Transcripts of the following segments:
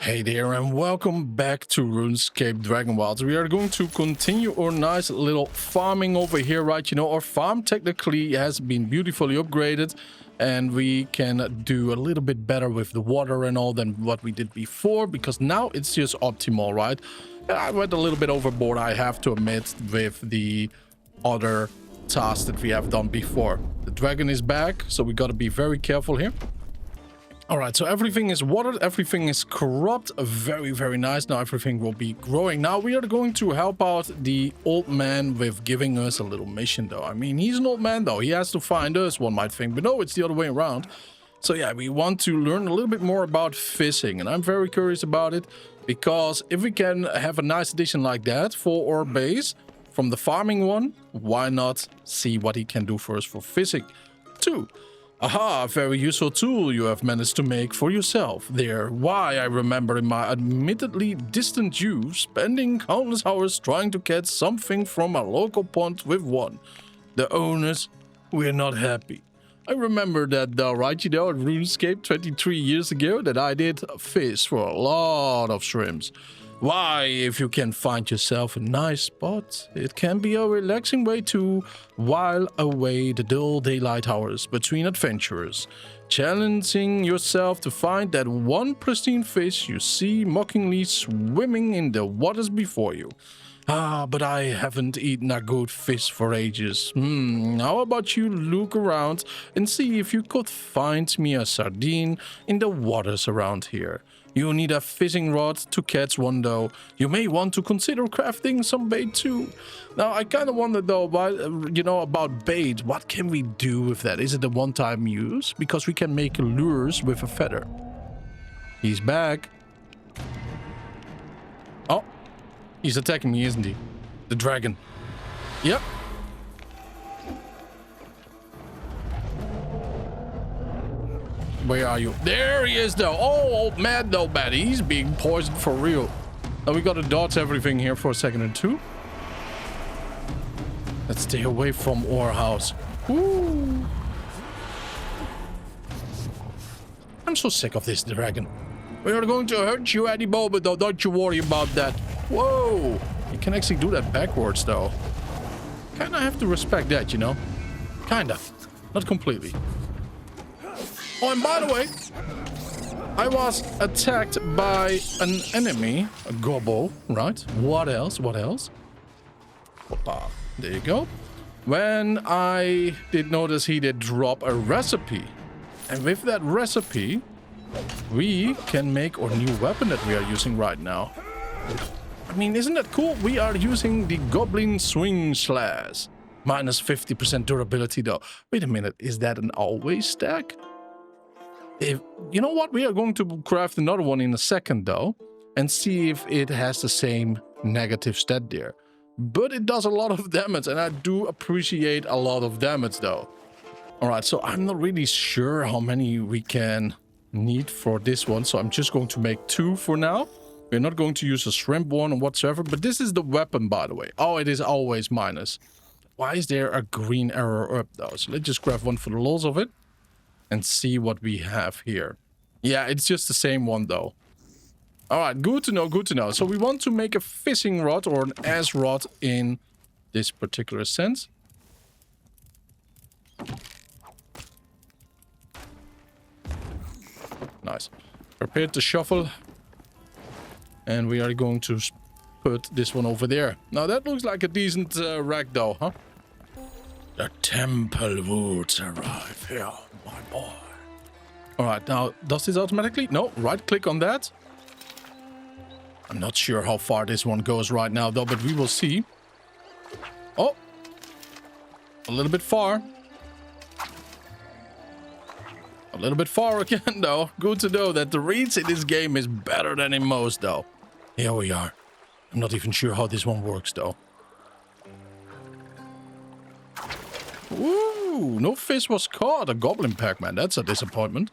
Hey there and welcome back to RuneScape Dragonwilds. We are going to continue our nice little farming over here, right? You know, our farm technically has been beautifully upgraded and we can do a little bit better with the water and all than what we did before because now it's just optimal, right? I went a little bit overboard, I have to admit, with the other tasks that we have done before. The dragon is back, so we got to be very careful here. All right, so everything is watered, everything is corrupt, very, very nice. Now everything will be growing. Now we are going to help out the old man with giving us a little mission, though. I mean, he's an old man, though. He has to find us, one might think, but no, it's the other way around. So yeah, we want to learn a little bit more about fishing, and I'm very curious about it because if we can have a nice addition like that for our base from the farming one, why not see what he can do for us for fishing too? Aha, very useful tool you have managed to make for yourself there. Why, I remember in my admittedly distant youth spending countless hours trying to catch something from a local pond with one. The owners were not happy. I remember that though, right? You know, at RuneScape 23 years ago that I did fish for a lot of shrimps. Why, if you can find yourself a nice spot, it can be a relaxing way to while away the dull daylight hours between adventurers, challenging yourself to find that one pristine fish you see mockingly swimming in the waters before you. Ah, but I haven't eaten a good fish for ages. How about you look around and see if you could find me a sardine in the waters around here. You need a fishing rod to catch one, though. You may want to consider crafting some bait too. Now, I kind of wonder though, about bait. What can we do with that? Is it a one-time use? Because we can make lures with a feather. He's back. Oh, he's attacking me, isn't he? The dragon. Yep. Where are you? There he is, though. Oh, old man, though, bad. He's being poisoned for real. Now we gotta dodge everything here for a second or two. Let's stay away from our house. Ooh. I'm so sick of this dragon. We are going to hurt you any moment, though. Don't you worry about that. Whoa. You can actually do that backwards, though. Kinda have to respect that, you know? Kinda. Not completely. Oh, and by the way, I was attacked by an enemy, a gobbo, right? What else? What else? Opa, there you go. When I did notice he did drop a recipe. And with that recipe, we can make our new weapon that we are using right now. I mean, isn't that cool? We are using the Goblin Swing Slash. Minus 50% durability, though. Wait a minute, is that an always stack? You know what? We are going to craft another one in a second, though, and see if it has the same negative stat there. But it does a lot of damage, and I do appreciate a lot of damage, though. All right, so I'm not really sure how many we can need for this one, so I'm just going to make 2 for now. We're not going to use a shrimp one or whatsoever, but this is the weapon, by the way. Oh, it is always minus. Why is there a green arrow up, though? So let's just grab one for the lols of it. And see what we have here. Yeah, it's just the same one, though. All right, good to know, good to know. So we want to make a fishing rod or an ass rod in this particular sense. Nice. Prepare to shuffle. And we are going to put this one over there. Now, that looks like a decent rack, though, huh? The temple woods arrive here, my boy. All right, now, does this automatically? No, right-click on that. I'm not sure how far this one goes right now, though, but we will see. Oh, a little bit far. A little bit far again, though. Good to know that the reach in this game is better than in most, though. Here we are. I'm not even sure how this one works, though. Ooh, no fish was caught. A goblin pack, man. That's a disappointment.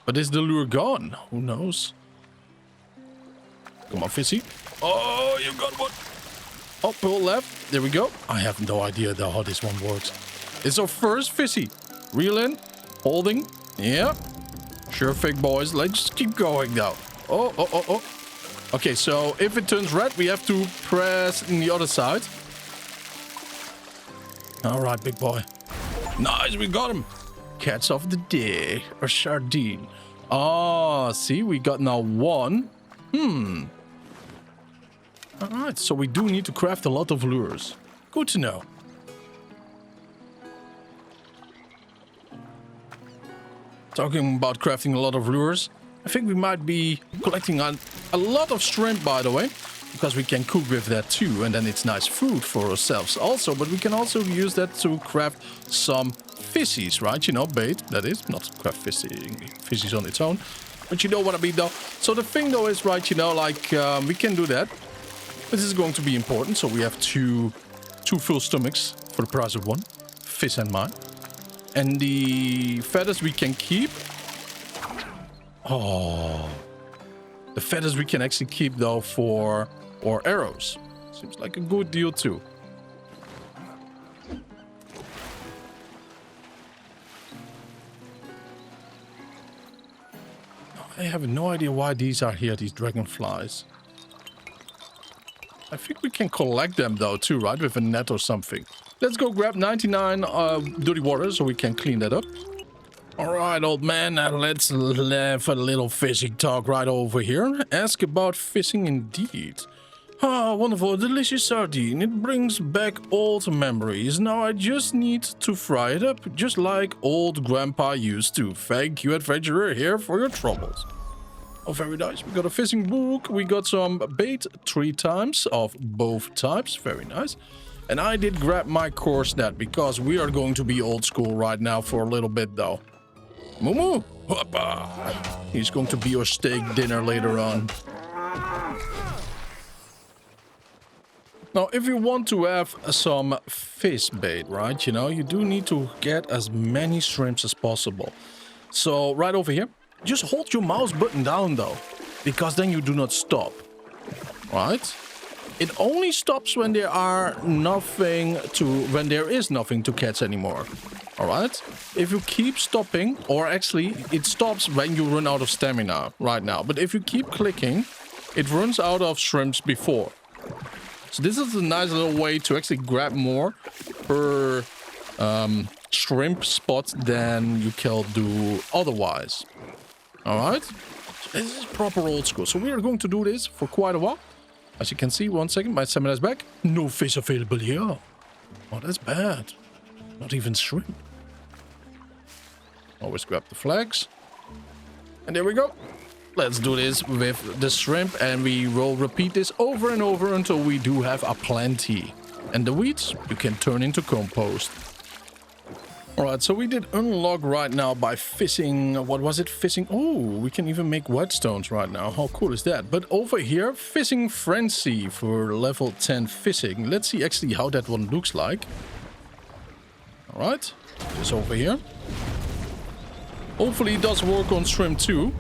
But is the lure gone? Who knows? Come on, fishy. Oh, you got one. Oh, pull left. There we go. I have no idea, though, how this one works. It's our first fishy. Reel in. Holding. Yeah. Sure thing, boys. Let's just keep going now. Oh, oh, oh, oh. Okay, so if it turns red, we have to press in the other side. All right, big boy. Nice, we got him. Catch of the day. Or sardine. Oh, see, we got now 1. All right, so we do need to craft a lot of lures. Good to know. Talking about crafting a lot of lures, I think we might be collecting a lot of shrimp, by the way, because we can cook with that too, and then it's nice food for ourselves also, but we can also use that to craft some fishies, right? You know, bait, that is, not craft fishies on its own, but you know what I mean though. So the thing though is, right, you know, like, we can do that. This is going to be important, so we have two full stomachs for the price of 1, fish and mine. And the feathers we can keep. Oh. The feathers we can actually keep, though, for our arrows. Seems like a good deal, too. I have no idea why these are here, these dragonflies. I think we can collect them, though, too, right? With a net or something. Let's go grab 99 dirty water so we can clean that up. All right, old man. Now let's have a little fishing talk right over here. Ask about fishing indeed. Ah, wonderful, delicious sardine. It brings back old memories. Now I just need to fry it up, just like old grandpa used to. Thank you, adventurer, here for your troubles. Oh, very nice. We got a fishing book. We got some bait 3 times of both types. Very nice. And I did grab my course net because we are going to be old school right now for a little bit, though. Moo-moo! He's going to be our steak dinner later on. Now, if you want to have some fish bait, right, you know, you do need to get as many shrimps as possible. So, right over here, just hold your mouse button down, though, because then you do not stop, right? It only stops when there is nothing to catch anymore. All right? If you keep stopping, or actually it stops when you run out of stamina right now. But if you keep clicking, it runs out of shrimps before. So this is a nice little way to actually grab more per shrimp spot than you can do otherwise. All right? So this is proper old school. So we are going to do this for quite a while. As you can see, 1 second, my stamina is back. No fish available here. Oh, that's bad. Not even shrimp. Always grab the flags. And there we go. Let's do this with the shrimp. And we will repeat this over and over until we do have a plenty. And the weeds you can turn into compost. Alright, so we did unlock right now by fishing. What was it? Fishing. Oh, we can even make whetstones right now. How cool is that? But over here, fishing frenzy for level 10 fishing. Let's see actually how that one looks like. Alright, just over here. Hopefully it does work on shrimp too.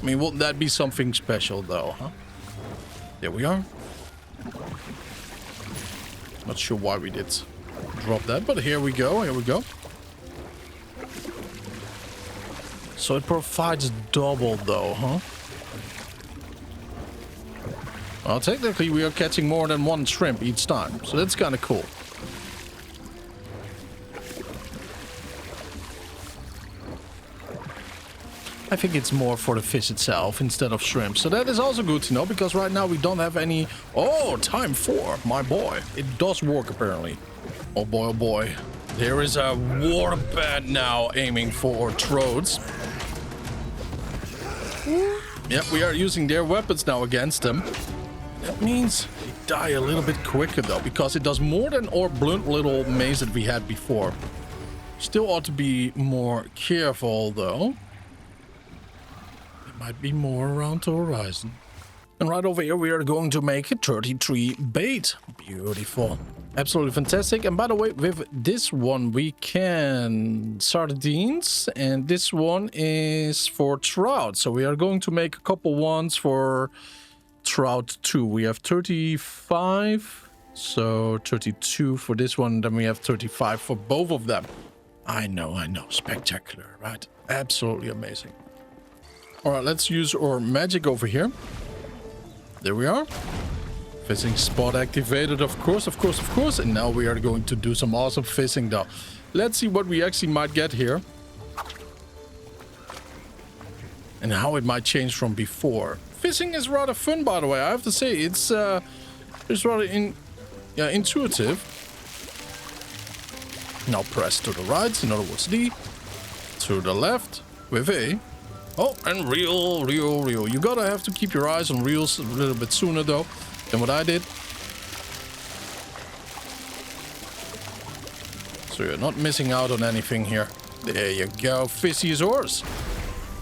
I mean, wouldn't that be something special though, huh? There we are. Not sure why we did drop that, but here we go, here we go. So it provides double though, huh? Well, technically we are catching more than 1 shrimp each time, so that's kind of cool. I think it's more for the fish itself instead of shrimp. So that is also good to know, because right now we don't have any... Oh, time 4, my boy. It does work apparently. Oh boy, oh boy. There is a warband now aiming for Trouts. Yep, we are using their weapons now against them. That means they die a little bit quicker though, because it does more than our blunt little maze that we had before. Still ought to be more careful though. There might be more around the horizon. And right over here we are going to make a 33 bait. Beautiful. Absolutely fantastic. And by the way, with this one we can sardines, and this one is for trout. So we are going to make a couple ones for trout too. We have 35, so 32 for this one, then we have 35 for both of them. I know, spectacular, right? Absolutely amazing. All right, let's use our magic over here. There we are. Fishing spot activated, of course. And now we are going to do some awesome fishing, though. Let's see what we actually might get here. And how it might change from before. Fishing is rather fun, by the way. I have to say, it's rather intuitive. Now press to the right, in other words D. To the left with A. Oh, and reel. You gotta have to keep your eyes on reels a little bit sooner, though, than what I did. So you're not missing out on anything here. There you go. Fishy is ours.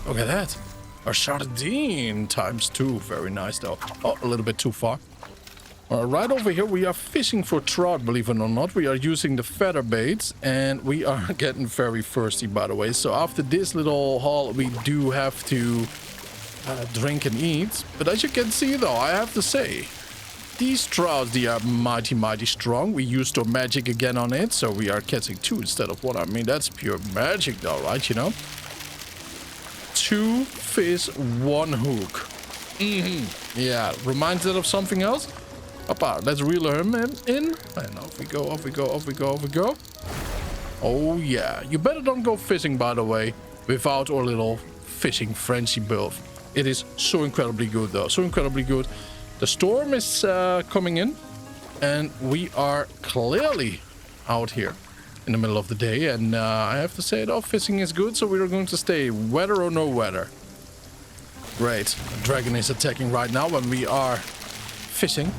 Look at that. Our sardine ×2. Very nice, though. Oh, a little bit too far. Right over here, we are fishing for trout, believe it or not. We are using the feather baits, and we are getting very thirsty, by the way. So after this little haul, we do have to drink and eat. But as you can see, though, I have to say, these trouts, they are mighty, mighty strong. We used our magic again on it, so we are catching 2 instead of 1. I mean, that's pure magic, though, right? You know? 2 fish, 1 hook. Yeah, reminds it of something else. Apart, let's reel him in. And off we go, off we go. Oh, yeah. You better don't go fishing, by the way, without our little fishing frenzy build. It is so incredibly good, though. So incredibly good. The storm is coming in. And we are clearly out here in the middle of the day. And I have to say, though, fishing is good. So we are going to stay weather or no weather. Great. The dragon is attacking right now when we are fishing.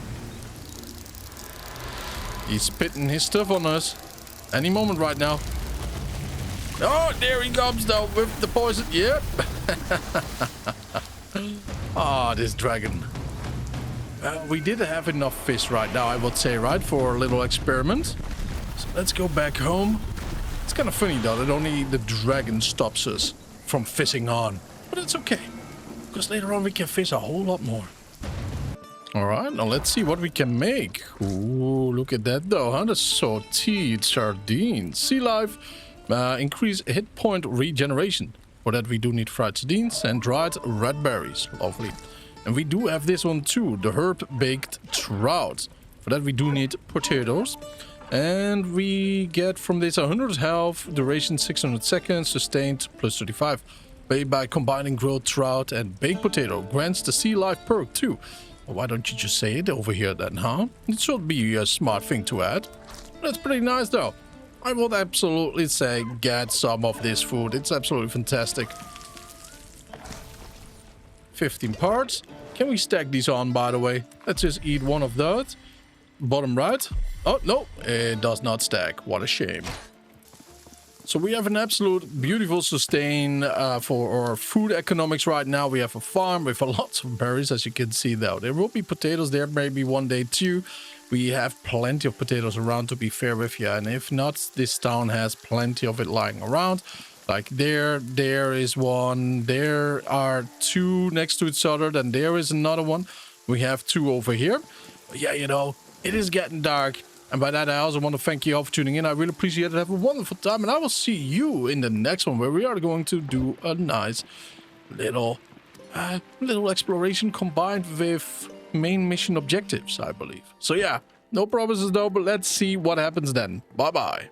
He's spitting his stuff on us. Any moment right now. Oh, there he comes, though, with the poison. Yep. Ah, this dragon. We did have enough fish right now, I would say, right, for a little experiment. So let's go back home. It's kind of funny, though, that only the dragon stops us from fishing on. But it's okay, because later on we can fish a whole lot more. All right, now let's see what we can make. Ooh, look at that, though, huh? The sauteed sardines. Sea life, increase hit point regeneration. For that, we do need fried sardines and dried red berries. Lovely. And we do have this one, too, the herb-baked trout. For that, we do need potatoes. And we get from this 100 health, duration 600 seconds, sustained plus 35. Made by combining grilled trout and baked potato. Grants the sea life perk, too. Why don't you just say it over here then, huh? It should be a smart thing to add. That's pretty nice, though. I would absolutely say get some of this food. It's absolutely fantastic. 15 parts. Can we stack these on, by the way? Let's just eat one of those. Bottom right. Oh, no. It does not stack. What a shame. So we have an absolute beautiful sustain for our food economics right now. We have a farm with lots of berries, as you can see, though. There will be potatoes there, maybe one day too. We have plenty of potatoes around, to be fair with you. And if not, this town has plenty of it lying around. Like there is one. There are 2 next to each other. Then there is another one. We have 2 over here. But yeah, you know, it is getting dark. And by that, I also want to thank you all for tuning in. I really appreciate it. Have a wonderful time. And I will see you in the next one, where we are going to do a nice little exploration combined with main mission objectives, I believe. So yeah, no promises though, but let's see what happens then. Bye-bye.